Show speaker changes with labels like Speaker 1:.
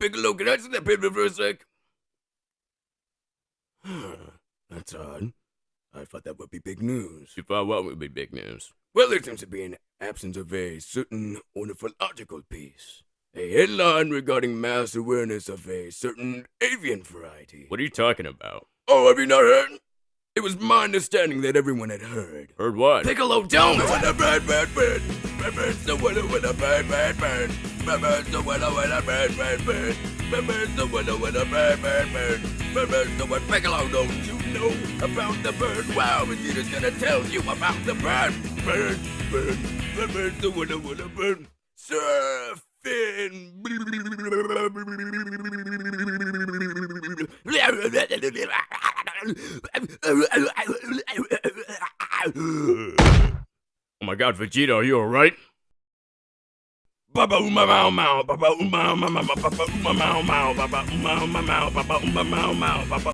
Speaker 1: Piccolo, can I see that paper for a sec? That's odd. I thought that would be big news.
Speaker 2: You thought what would be big news?
Speaker 1: Well, there seems to be an absence of a certain ornithological piece. A headline regarding mass awareness of a certain avian variety.
Speaker 2: What are you talking about?
Speaker 1: Oh, have you not heard? It was my understanding that everyone had heard.
Speaker 2: Heard what?
Speaker 1: Piccolo, don't! With a bird, bird, bird. Bird's the winner with a bird, bird, bird. Bird's the winner with a bird, bird, bird. Bird's the winner with a bird, bird, bird. Bird's the winner. Piccolo, don't you know about the bird? Wow, Vegeta's gonna tell you about the bird. Bird, bird. Bird's the winner with a bird. Surfin
Speaker 2: Oh my god, Vegeta, are you alright?
Speaker 1: Baba uma mau mau, baba uma mau mau, baba uma mau mau, baba uma mau mau, baba uma mau mau, baba